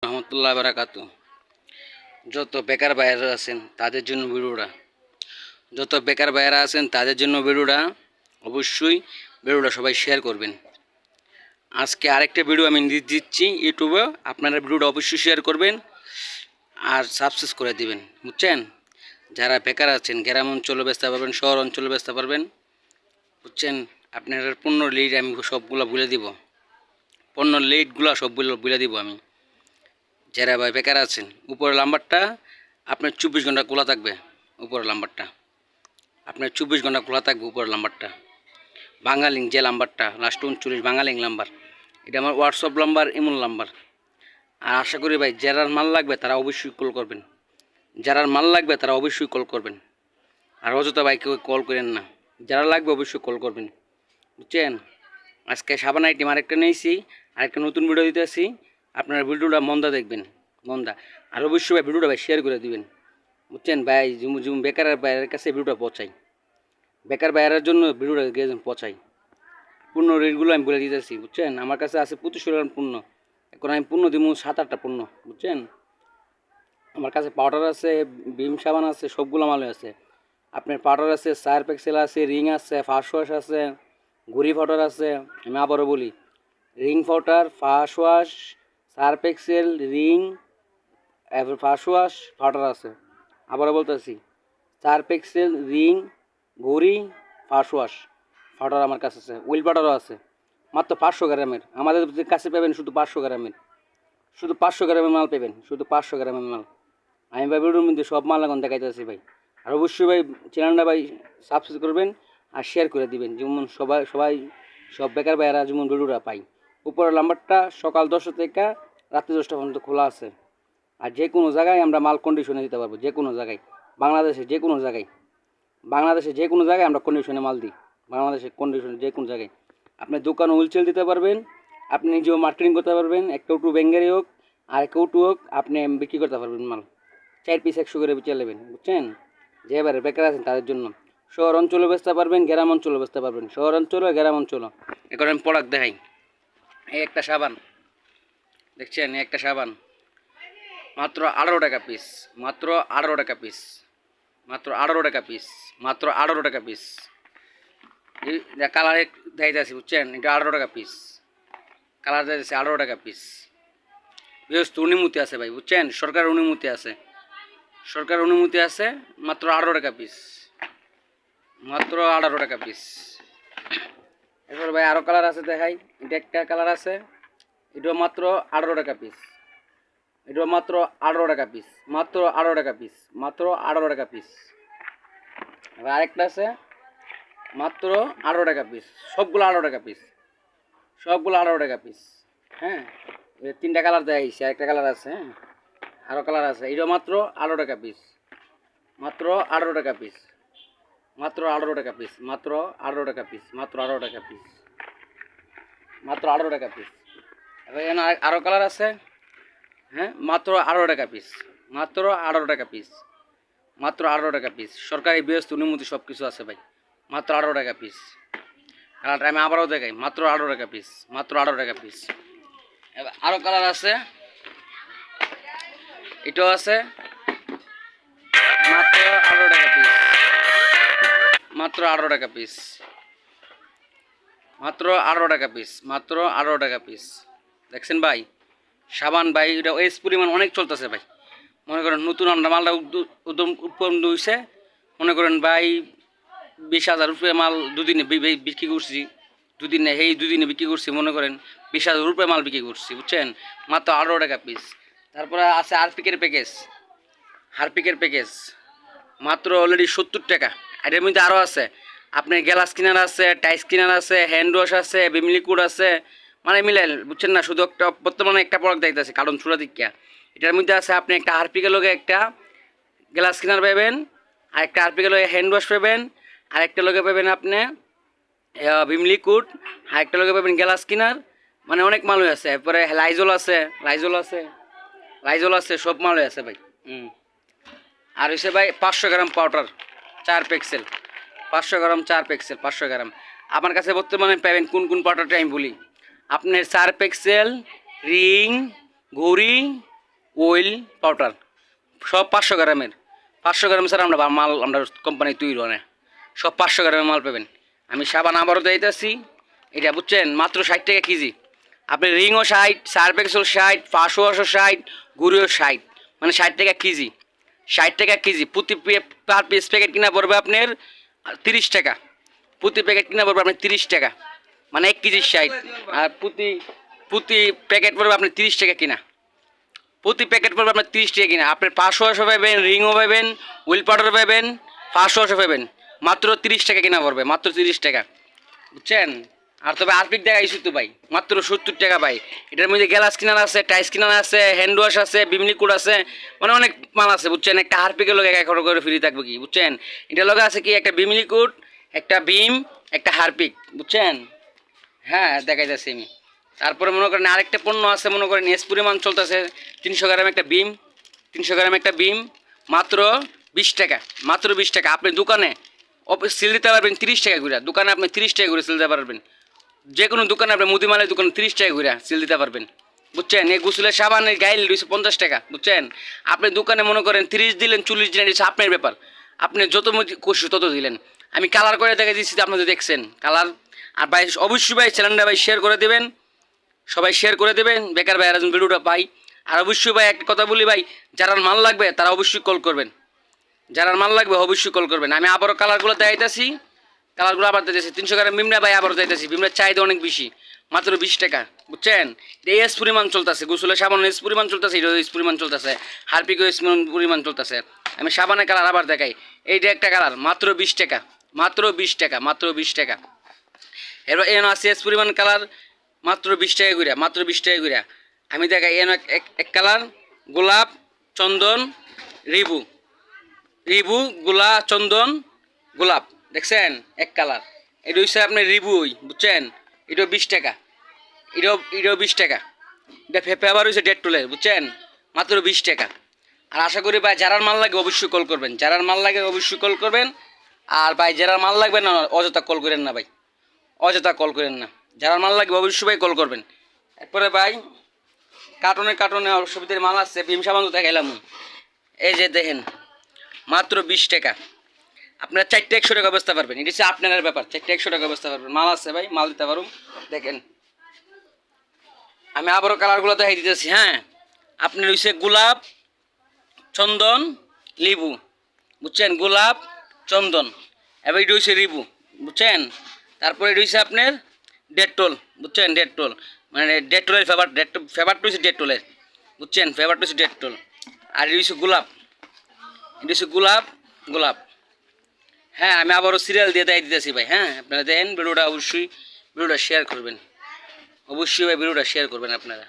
রহমতুল্লাহ বারাকাতু। যত বেকার ভাইয়েরা আছেন তাদের জন্য ভিডিওটা অবশ্যই ভিডিওটা সবাই শেয়ার করবেন। আজকে আরেকটা ভিডিও আমি দিচ্ছি ইউটিউবে, আপনারা ভিডিওটা অবশ্যই শেয়ার করবেন আর সাবস্ক্রাইব করে দিবেন, বুঝছেন? যারা বেকার আছেন গ্রাম অঞ্চলে বেচতে পারবেন, শহর অঞ্চলে বেচতে পারবেন, বুঝছেন? আপনার পণ্য লিড আমি সবগুলো বলে দিব, পণ্য লিডগুলো সবগুলো বলে দিব আমি। যারা ভাই বেকার আছেন, উপরের নাম্বারটা আপনার 24 ঘন্টা খোলা থাকবে। উপরের নাম্বারটা আপনার 24 ঘন্টা খোলা থাকবে। উপরের নাম্বারটা বাঙালিং, যে নাম্বারটা লাস্ট 39 বাঙালিং নাম্বার, এটা আমার হোয়াটসঅ্যাপ নাম্বার, ইমোল নাম্বার। আর আশা করি ভাই যারার মাল লাগবে তারা অবশ্যই কল করবেন, আর অযথা ভাই কেউ কল করেন না। যারা লাগবে অবশ্যই কল করবেন, বুঝছেন? আজকে সাবান আইটেম আরেকটা নিয়েছি, আরেকটা নতুন ভিডিও দিতেছি। আপনারা ভিডিওটা মন্দা দেখবেন, মন্দা। আর অবশ্যই ভাই ভিডিওটা ভাই শেয়ার করে দিবেন, বুঝছেন? ভাই জুম বেকার ভাইয়ের কাছে ভিডিওটা পৌঁছাই, বেকার ভাইয়ের জন্য ভিডিওটা পৌঁছাই। পূর্ণ রেটগুলো আমি বলে দিতেছি, বুঝছেন? আমার কাছে আছে 25 গ্রাম পূর্ণ। এখন আমি পূর্ণ দিব 7-8টা পূর্ণ, বুঝছেন? আমার কাছে পাউডার আছে, ভীম সাবান আছে, সবগুলো মালই আছে। আপনার পাউডার আছে, সার্ফ এক্সেল আছে, রিং আছে, ফাস্ট ওয়াশ আছে, ঘুরি পাউডার আছে। আমি আবারও বলি, Rin powder, Fast Wash, Surf Excel, Rin, Fast Wash, powder আছে। আবারও বলতেছি, সার্ফ এক্সেল, রিং, ঘুরি, ফাস্ট ওয়াশ, পাউডার আমার কাছে আছে। উইল পাউডারও আছে, মাত্র 500 গ্রামের। আমাদের কাছে পাবেন শুধু 500 গ্রামের, শুধু 500 গ্রামের মাল পাবেন, শুধু 500 গ্রামের মাল। আমি ভাই ভিডিওর মধ্যে সব মাল এখন দেখাইতেছি ভাই। আর অবশ্যই ভাই চ্যানেলটা ভাই সাবস্ক্রাইব করবেন আর শেয়ার করে দিবেন, যেমন সবাই সব বেকার ভাইয়েরা যেমন ভিডিওটা পাই। উপরের নাম্বারটা সকাল 10টা থেকে রাত্রি 10টা পর্যন্ত খোলা আছে। আর যে কোনো জায়গায় আমরা মাল কন্ডিশনে দিতে পারবো, যে কোনো জায়গায়, বাংলাদেশে যে কোনো জায়গায়, আমরা কন্ডিশনে মাল দিই। বাংলাদেশের কন্ডিশনে যে কোনো জায়গায় আপনি দোকান হোলসেল দিতে পারবেন, আপনি নিজেও মার্কেটিং করতে পারবেন। এক কৌটু ব্যাঙ্গারি হোক আর এক কৌটু হোক, আপনি বিক্রি করতে পারবেন মাল। 4 পিস 100 করে বেচে নেবেন, বুঝছেন? যে এবারে বেকার আছেন তাদের জন্য। শহর অঞ্চলে বেচতে পারবেন, গ্রাম অঞ্চলে বেচতে পারবেন, শহর অঞ্চলে, গ্রাম অঞ্চলে। এখন আমি প্রোডাক্ট দেখাই। এই একটা সাবান দেখছেন, এই একটা সাবান মাত্র 18 টাকা পিস, মাত্র 18 টাকা পিস, মাত্র 18 টাকা পিস, মাত্র 18 টাকা পিস। এই কালার দেখাইতেছি, বুঝছেন? এটা 18 টাকা পিস, কালার দেখাইতেছে 18 টাকা পিস। ব্যস্ত অনুমতি আছে ভাই, বুঝছেন? সরকার অনুমতি আছে, সরকার অনুমতি আছে। মাত্র 18 টাকা পিস, মাত্র 18 টাকা পিস। এরপর ভাই আরও কালার আছে দেখাই। এটা একটা কালার আছে, এটাও মাত্র 18 টাকা পিস, এটাও মাত্র 18 টাকা পিস, মাত্র 18 টাকা পিস, মাত্র 18 টাকা পিস। এবার আরেকটা আছে মাত্র 18 টাকা পিস, সবগুলো 18 টাকা পিস, সবগুলো 18 টাকা পিস। হ্যাঁ, 3টা কালার দেখাইছি, আরেকটা কালার আছে। হ্যাঁ, আরও কালার আছে। এটাও মাত্র 18 টাকা পিস, মাত্র 18 টাকা পিস, মাত্র 18 টাকা পিস, মাত্র 18 টাকা পিস, মাত্র 18 টাকা পিস, মাত্র 18 টাকা পিস। এবার এখানে আরও কালার আছে। হ্যাঁ, মাত্র 18 টাকা পিস, মাত্র 18 টাকা পিস, মাত্র 18 টাকা পিস। সরকারি ব্যস্ত অনুমতি সব কিছু আছে ভাই। মাত্র 18 টাকা পিস। কালারটা আমি আবারও দেখাই, মাত্র 18 টাকা পিস, মাত্র 18 টাকা পিস। এবার আরও কালার আছে, এটাও আছে, মাত্র 18 টাকা পিস, মাত্র 18 টাকা পিস, মাত্র 18 টাকা পিস, মাত্র 18 টাকা পিস। দেখছেন ভাই সাবান ভাই, এটা ওয়েস পরিমাণ অনেক চলতেছে ভাই। মনে করেন নতুন আমরা মালটা উৎপন্ন হয়েছে, মনে করেন ভাই 20,000 রুপিয়া মাল দুদিনে বিক্রি করছি, দুদিনে বিক্রি করছি। মনে করেন 20,000 রুপিয়া মাল বিক্রি করছি, বুঝছেন? মাত্র 18 টাকা পিস। তারপরে আছে হারপিকের প্যাকেজ, হারপিকের প্যাকেজ মাত্র অলরেডি 70 টাকা। এটার মধ্যে আরও আছে, আপনার গ্লাস কিনার আছে, টাইস কিনার আছে, হ্যান্ড ওয়াশ আছে, ভিম লিকুইড আছে, মানে মিলাইল, বুঝছেন না? শুধু একটা বর্তমানে একটা প্রোডাক্ট দেখতেছে, কারণ ছোটো দিকা। এটার মধ্যে আছে আপনি একটা হারপিকের লগে একটা গ্লাস কিনার পাবেন, আর একটা হারপিকের লগে হ্যান্ড ওয়াশ পাবেন, আর একটা লগে পাবেন আপনি ভিম লিকুইড, আর একটা লগে পাবেন গ্লাস কিনার। মানে অনেক মালই আছে। এরপরে লাইজল আছে, লাইজল আছে, লাইজল আছে, সব মালই আছে ভাই। আর হচ্ছে ভাই 500 গ্রাম পাউডার 4 পিক্সেল, 500 গ্রাম 4 পিক্সেল, 500 গ্রাম। আমার কাছে বর্তমানে পাবেন কোন পাউডারটা আমি বলি। আপনার 4 পিক্সেল, রিং, ঘড়ি, পাউডার সব 500 গ্রামের। 500 গ্রাম স্যার আমরা মাল আমরা কোম্পানি তৈরি হয় না, সব 500 গ্রামের মাল পাবেন। আমি সাবান আবারও দিতেছি, এটা বুঝছেন মাত্র 60 টাকা কেজি। আপনি রিংও 60, সার্ফ এক্সেল 60, ফাঁস ওয়াশও 60, গুঁড়িও 60, মানে 60 টাকা কেজি। 60 টাকা কেজি প্রতি পার পিস প্যাকেট কিনা পড়বে আপনার 30 টাকা। প্রতি প্যাকেট কিনা পড়বে আপনার 30 টাকা, মানে 1 কেজি 60। আর প্রতি প্রতি প্যাকেট পড়বে আপনার 30 টাকা কিনা। প্রতি প্যাকেট পড়বে আপনার 30 টাকা কিনা। আপনার ফাঁস ওয়াশও পাবেন, রিংও পাবেন, হুইল পাউডার পাবেন, ফাঁস ওয়াশও পাবেন, মাত্র 30 টাকা কিনা পড়বে, মাত্র 30 টাকা, বুঝছেন। আর তবে আরপিক দেখাইছি তো ভাই, মাত্র 70 টাকা ভাই। এটার মধ্যে গ্লাস কিনার আছে, টাইস কিনার আছে, হ্যান্ড ওয়াশ আছে, বিমনি কোড আছে, মানে অনেক মাল আছে, বুঝছেন। একটা হারপিকের লগে 1 করে ফ্রি থাকবে কি, বুঝছেন। এটার লগে আছে কি একটা বিমনি কোড, একটা বিম, একটা হারপিক, বুঝছেন। হ্যাঁ দেখাই যাচ্ছে আমি। তারপরে মনে করেন আরেকটা পণ্য আছে, মনে করেন এস পরিমাণ চলতেছে 300 গ্রাম একটা বিম, 300 গ্রাম একটা বিম, মাত্র 20 টাকা, মাত্র 20 টাকা। আপনি দোকানে সিল দিতে পারবেন 30 টাকা করে, দোকানে আপনি 30 টাকা করে সিল দিতে পারবেন। যে কোনো দোকানে আপনি মুদিমালের দোকানে 30 টাকা করে সিল দিতে পারবেন, বুঝছেন। এই গোসলের সাবানের গাইল রয়েছে 50 টাকা, বুঝছেন। আপনি দোকানে মনে করেন 30 দিলেন, 40 দিলেন, এটা আপনার ব্যাপার, আপনি যত খুশি তত দিলেন। আমি কালার করে দেখে দিচ্ছি, আপনাদের দেখছেন কালার। আর ভাই অবশ্যই ভাই চ্যানেলটা ভাই শেয়ার করে দেবেন, সবাই শেয়ার করে দেবেন, বেকার ভাই একজন ভিডিওটা পাই। আর অবশ্যই ভাই একটা কথা বলি ভাই, যারা মাল লাগবে তারা অবশ্যই কল করবেন, যারা মাল লাগবে অবশ্যই কল করবেন। আমি আবারও কালারগুলো দেখাইতেছি, কালারগুলো আবার দিতেছি। 300 গ্রাম বিমরা ভাই আবারও দিতেছি, বিমরার চাহিদা অনেক বেশি, মাত্র 20 টাকা, বুঝছেন। এটা এস পরিমাণ চলতেছে, গোসলের সাবান এস পরিমাণ চলতেছে, এটা এস পরিমাণ চলতেছে, হারপিকও এস পরিমাণ চলতেছে। আমি সাবানের কালার আবার দেখাই, এইটা একটা কালার, মাত্র 20 টাকা, মাত্র 20 টাকা, মাত্র 20 টাকা। এবার এন আছে এস পরিমাণ কালার, মাত্র 20 টাকা করে, মাত্র 20 টাকা করে। আমি দেখাই এন এক কালার, গোলাপ, চন্দন, রিবু, রিবু, গোলা, চন্দন, গোলাপ, দেখছেন এক কালার। এটা হচ্ছে আপনার রিবুই, বুঝছেন। এটাও 20 টাকা, এটাও 20 টাকা। এটা ফেভার হয়েছে ডেট্টোলের, বুঝছেন, মাত্র 20 টাকা। আর আশা করি ভাই যারার মাল লাগে অবশ্যই কল করবেন, যারার মাল লাগে অবশ্যই কল করবেন। আর ভাই যারা মাল লাগবে না অযথা কল করেন না ভাই, অযথা কল করেন না, যারা মাল লাগবে অবশ্যই ভাই কল করবেন। এরপরে ভাই কার্টনে অসুবিধার মাল আছে, ভীম সাবান তো দেখাইলাম, এই যে দেখেন মাত্র 20 টাকা। আপনারা 4টা 100 টাকা বেচতে পারবেন, এটা হচ্ছে আপনার ব্যাপার, 4টা 100 টাকা বেচতে পারবেন। মাল আছে ভাই, মাল দিতে পারুন। দেখেন আমি আবারও কালারগুলো দেখাই দিতেছি। হ্যাঁ আপনার হচ্ছে গোলাপ, চন্দন, লেবু, বুঝছেন, গোলাপ, চন্দন, এবার এটা হচ্ছে রিবু, বুঝছেন। তারপরে এটা হচ্ছে আপনার ডেট্টোল, বুঝছেন, ডেট্টোল, মানে ডেট্টোলের ফেভারটা হচ্ছে ডেট্টোলের, বুঝছেন, ফেভারটা হচ্ছে ডেট্টোল। আর এটা হচ্ছে গোলাপ, এটা হচ্ছে গোলাপ, গোলাপ। হ্যাঁ আমি আবারও সিরিয়াল দিয়ে দেখাই দিতেছি ভাই। হ্যাঁ আপনারা দেন ভিডিওটা, অবশ্যই ভিডিওটা শেয়ার করবেন, অবশ্যই ভাই ভিডিওটা শেয়ার করবেন আপনারা।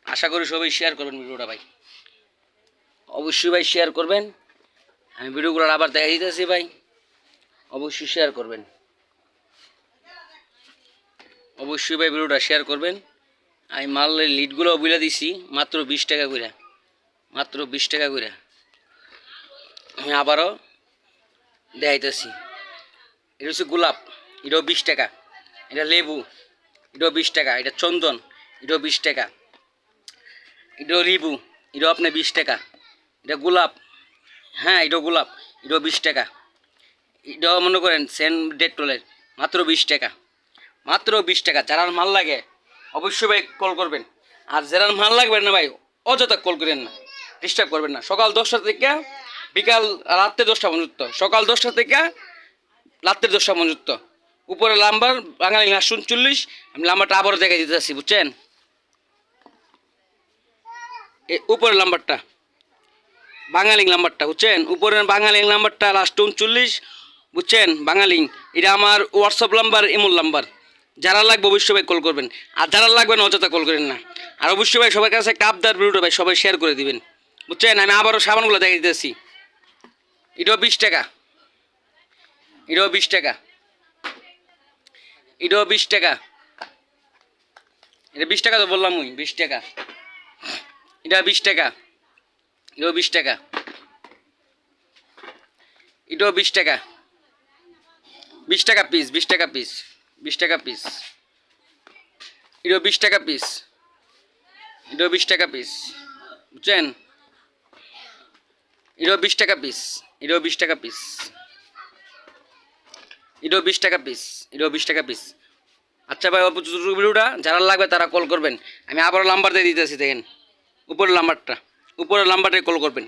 আশা করি সবাই শেয়ার করবেন ভিডিওটা ভাই, অবশ্যই ভাই শেয়ার করবেন। আমি ভিডিওগুলো আবার দেখাই দিতেছি ভাই, অবশ্যই শেয়ার করবেন, অবশ্যই ভাই ভিডিওটা শেয়ার করবেন। আমি মালের লিডগুলো বলে দিছি, মাত্র 20 টাকা করে, মাত্র 20 টাকা করে। আমি আবারও দেখাইতেছি, এটা হচ্ছে গোলাপ, এটাও 20 টাকা, এটা লেবু, এটাও 20 টাকা, এটা চন্দন, এটাও 20 টাকা, এটাও রিবু, এটাও আপনার 20 টাকা, এটা গোলাপ, হ্যাঁ এটাও গোলাপ, এটাও 20 টাকা, এটাও মনে করেন সেন্ট ডেট্টোলের, মাত্র 20 টাকা, মাত্র 20 টাকা। যারা মাল লাগে অবশ্যই ভাই কল করবেন। আর যারা মাল লাগবে না ভাই অযথা কল করেন না, ডিস্টার্ব করবেন না। সকাল 10টা থেকে বিকাল রাত্রে 10টা পর্যন্ত, সকাল 10টা থেকে রাত্রে 10টা পর্যন্ত। উপরে নাম্বার বাঙালি 39, আমি নাম্বারটা আবারও দেখে দিতে আসছি, বুঝছেন, এই উপরের নাম্বারটা বাঙালি নাম্বারটা, বুঝছেন, উপরের বাঙালি নাম্বারটা লাস্ট 39, বুঝছেন, বাঙালি। এটা আমার হোয়াটসঅ্যাপ নাম্বার, ইমোল নাম্বার। যারা লাগবে অবশ্যই ভাই কল করবেন, আর যারা লাগবে না অযথা কল করেন না। আর অবশ্যই ভাই সবার কাছে একটা আবদার, ভিডিওটা ভাই সবাই শেয়ার করে দিবেন, বুঝছেন। আমি আবারও সাবানগুলো দেখে দিতেছি, এটাও 20 টাকা, এটাও 20 টাকা, এটাও 20 টাকা, এটা 20 টাকা তো বললাম, 20 টাকা, এটা 20 টাকা, এটাও 20 টাকা, এটাও 20 টাকা, 20 টাকা পিস, 20 টাকা পিস, 20 টাকা পিস, এটাও 20 টাকা পিস, এটাও 20 টাকা পিস, বুঝছেন। এটাও 20 টাকা পিস, এটাও 20 টাকা পিস, এটাও 20 টাকা পিস, এটাও 20 টাকা পিস। আচ্ছা ভাই, অল্প ছোটো ভিডিওটা যারা লাগবে তারা কল করবেন। আমি আবারও নাম্বার দিয়ে দিতেছি, দেখেন উপরের নাম্বারটা, উপরের নাম্বারটায় কল করবেন।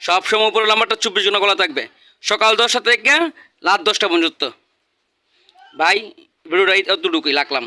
সবসময় উপরের নাম্বারটা 24 ঘন্টা খোলা থাকবে, সকাল 10টা থেকে রাত 10টা পর্যন্ত। ভাই ভিডিওটা এতটুকুই রাখলাম।